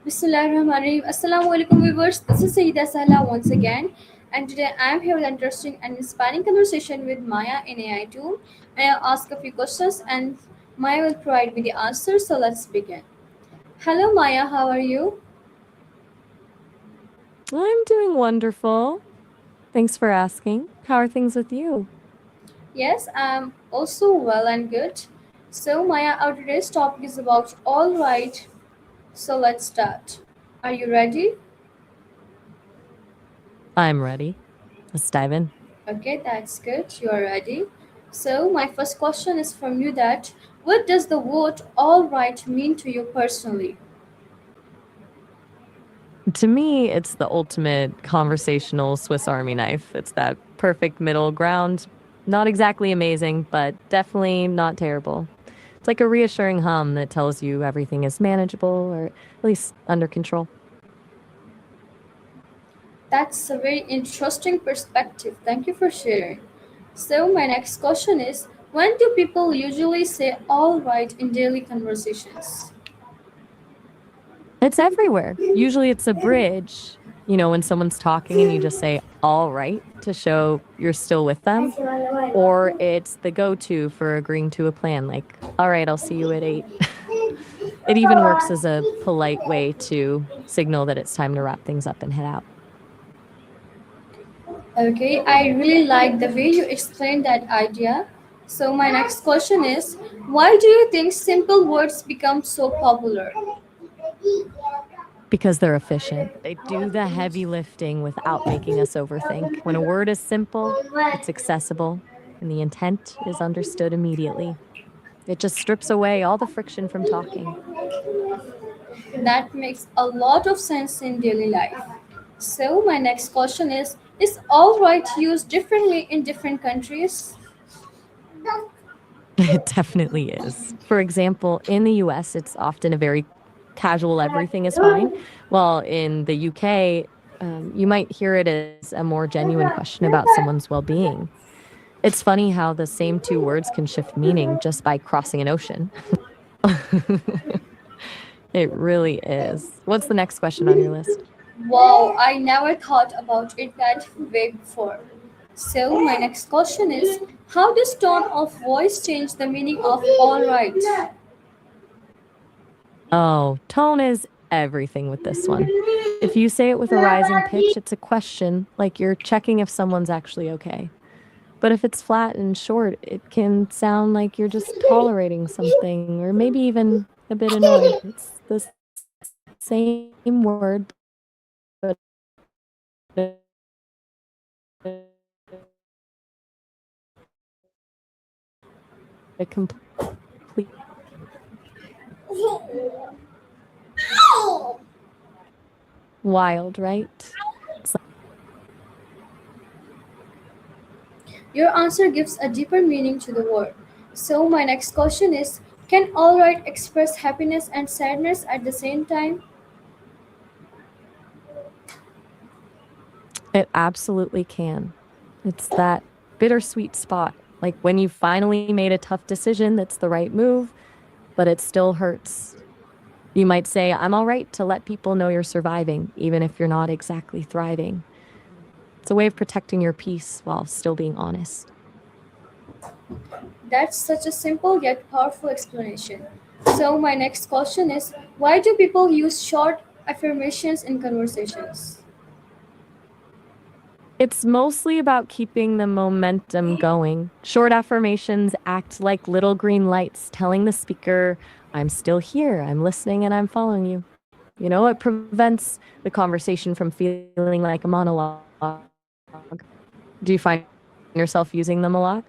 Bismillahirrahmanirrahim. Assalamu alaikum viewers. This is Sayyida Sahla once again, and today I am here with an interesting and inspiring conversation with Maya in AI tool. I'll ask a few questions and Maya will provide me the answers. So let's begin. Hello Maya, how are you? I'm doing wonderful. Thanks for asking. How are things with you? Yes, I'm also well and good. So Maya, our today's topic is about all right. So let's start. Are you ready? I'm ready. Let's dive in. Okay, that's good. You are ready. So, my first question is from you that what does the word all right mean to you personally? To me, it's the ultimate conversational Swiss Army knife. It's that perfect middle ground. Not exactly amazing, but definitely not terrible. It's like a reassuring hum that tells you everything is manageable or at least under control. That's a very interesting perspective. Thank you for sharing. So, my next question is when do people usually say all right in daily conversations? It's everywhere. Usually it's a bridge, when someone's talking and you just say, all right, to show you're still with them. Or it's the go to for agreeing to a plan, like, all right, I'll see you at 8. It even works as a polite way to signal that it's time to wrap things up and head out. Okay, I really like the way you explained that idea. So, my next question is why do you think simple words become so popular? Because they're efficient. They do the heavy lifting without making us overthink. When a word is simple, it's accessible, and the intent is understood immediately. It just strips away all the friction from talking. That makes a lot of sense in daily life. So, my next question is all right used differently in different countries? It definitely is. For example, in the US, it's often a very casual everything is fine, while in the UK, you might hear it as a more genuine question about someone's well being. It's funny how the same two words can shift meaning just by crossing an ocean. It really is. What's the next question on your list? Wow, I never thought about it that way before. So, my next question is how does tone of voice change the meaning of all right? Oh, tone is everything with this one. If you say it with a rising pitch, it's a question, like you're checking if someone's actually okay. But if it's flat and short, it can sound like you're just tolerating something or maybe even a bit annoyed. It's the same word, but a complete wild, right? It's Your answer gives a deeper meaning to the word. So, my next question is can all right express happiness and sadness at the same time? It absolutely can. It's that bittersweet spot, like when you finally made a tough decision that's the right move, but it still hurts. You might say, I'm all right to let people know you're surviving, even if you're not exactly thriving. It's a way of protecting your peace while still being honest. That's such a simple yet powerful explanation. So, my next question is why do people use short affirmations in conversations? It's mostly about keeping the momentum going. Short affirmations act like little green lights telling the speaker, I'm still here, I'm listening, and I'm following you. It prevents the conversation from feeling like a monologue. Do you find yourself using them a lot?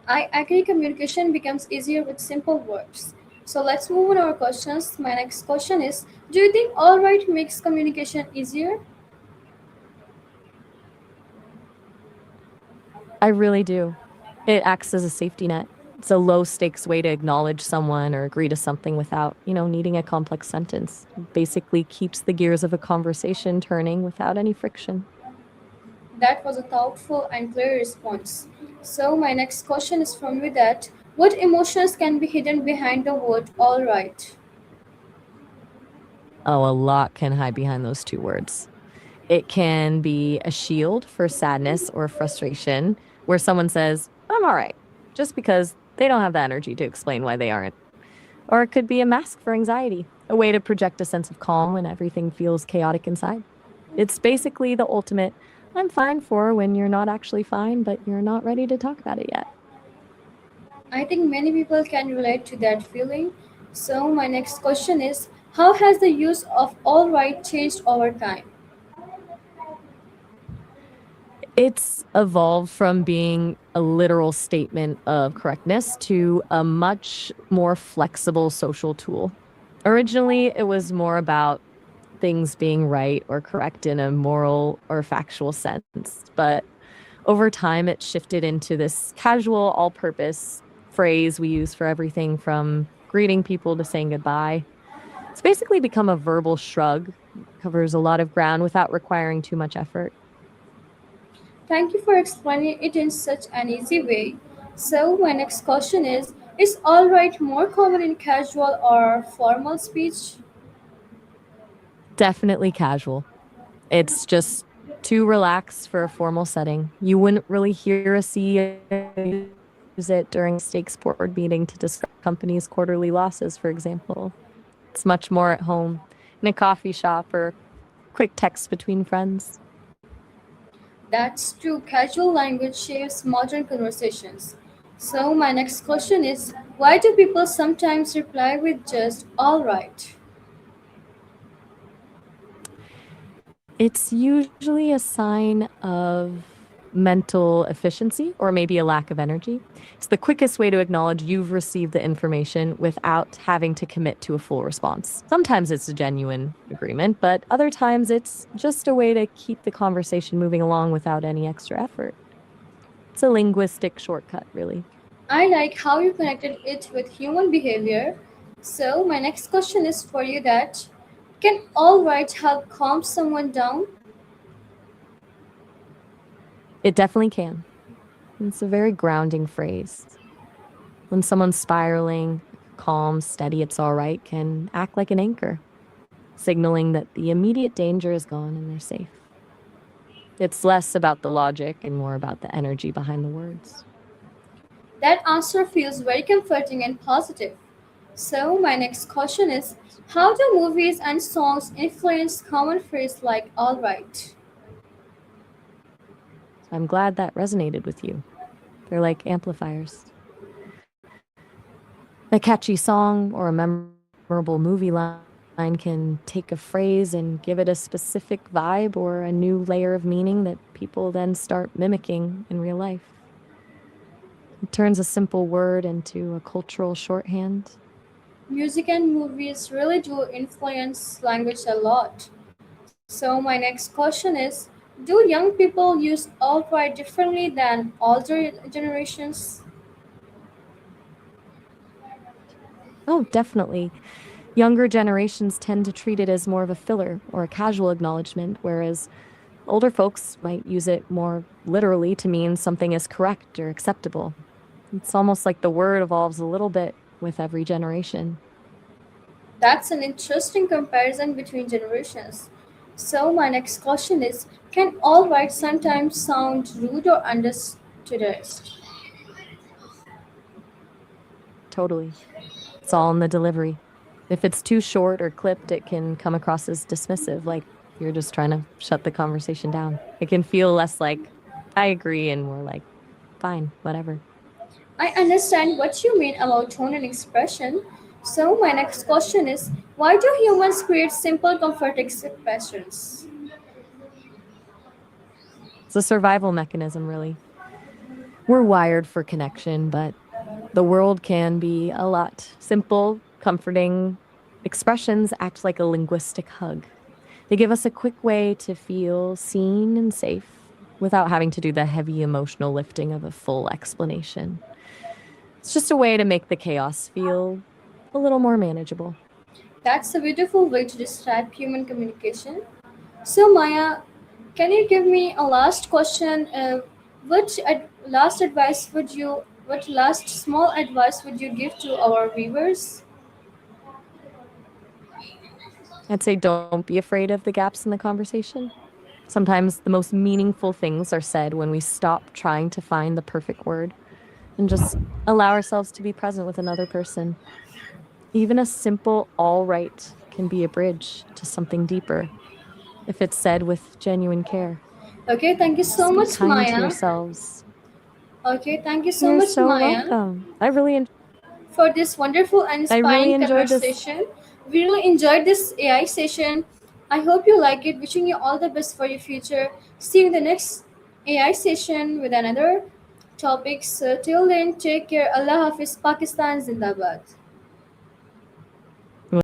I agree communication becomes easier with simple words. So, let's move on our questions. My next question is do you think all right makes communication easier? I really do. It acts as a safety net. It's a low stakes way to acknowledge someone or agree to something without, needing a complex sentence. It basically keeps the gears of a conversation turning without any friction. That was a thoughtful and clear response. So, my next question is from you that what emotions can be hidden behind the word all right? Oh, a lot can hide behind those two words. It can be a shield for sadness or frustration, where someone says, I'm all right, just because they don't have the energy to explain why they aren't. Or it could be a mask for anxiety, a way to project a sense of calm when everything feels chaotic inside. It's basically the ultimate I'm fine for when you're not actually fine, but you're not ready to talk about it yet. I think many people can relate to that feeling. So, my next question is, how has the use of all right changed over time? It's evolved from being a literal statement of correctness to a much more flexible social tool. Originally, it was more about things being right or correct in a moral or factual sense, but over time, it shifted into this casual, all purpose phrase we use for everything from greeting people to saying goodbye. It's basically become a verbal shrug, covers a lot of ground without requiring too much effort. Thank you for explaining it in such an easy way. So, my next question is all right more common in casual or formal speech? Definitely casual. It's just too relaxed for a formal setting. You wouldn't really hear a CEO use it during a high stakes board meeting to discuss a company's quarterly losses, for example. It's much more at home, in a coffee shop, or quick text between friends. That's true. Casual language shapes modern conversations. So, my next question is why do people sometimes reply with just all right? It's usually a sign of mental efficiency or maybe a lack of energy. It's the quickest way to acknowledge you've received the information without having to commit to a full response. Sometimes it's a genuine agreement, but other times it's just a way to keep the conversation moving along without any extra effort. It's a linguistic shortcut, really. I like how you connected it with human behavior. So, my next question is for you that can all right help calm someone down? It definitely can. It's a very grounding phrase. When someone's spiraling, calm, steady, it's all right can act like an anchor, signaling that the immediate danger is gone and they're safe. It's less about the logic and more about the energy behind the words. That answer feels very comforting and positive. So, my next question is how do movies and songs influence common phrases like all right? So I'm glad that resonated with you. They're like amplifiers. A catchy song or a memorable movie line can take a phrase and give it a specific vibe or a new layer of meaning that people then start mimicking in real life. It turns a simple word into a cultural shorthand. Music and movies really do influence language a lot. So, my next question is do young people use all right differently than older generations? Oh, definitely. Younger generations tend to treat it as more of a filler or a casual acknowledgement, whereas older folks might use it more literally to mean something is correct or acceptable. It's almost like the word evolves a little bit with every generation. That's an interesting comparison between generations. So, my next question is can all right sometimes sound rude or understood? Totally. It's all in the delivery. If it's too short or clipped, it can come across as dismissive, like you're just trying to shut the conversation down. It can feel less like, I agree, and more like, fine, whatever. I understand what you mean about tone and expression. So, my next question is why do humans create simple, comforting expressions? It's a survival mechanism, really. We're wired for connection, but the world can be a lot. Simple, comforting expressions act like a linguistic hug. They give us a quick way to feel seen and safe without having to do the heavy emotional lifting of a full explanation. It's just a way to make the chaos feel a little more manageable. That's a beautiful way to describe human communication. So, Maya, can you give me a last question? Last advice would you? What last small advice would you give to our viewers? I'd say don't be afraid of the gaps in the conversation. Sometimes the most meaningful things are said when we stop trying to find the perfect word and just allow ourselves to be present with another person. Even a simple all right can be a bridge to something deeper if it's said with genuine care. Okay, thank you so Just be much, kind to Maya. yourselves. Okay, thank you so You're much, so Maya, welcome. for this wonderful and I really inspiring enjoyed this. conversation. We really enjoyed this AI session. I hope you like it. Wishing you all the best for your future. See you in the next AI session with another topic. So till then, take care. Allah Hafiz, Pakistan Zindabad.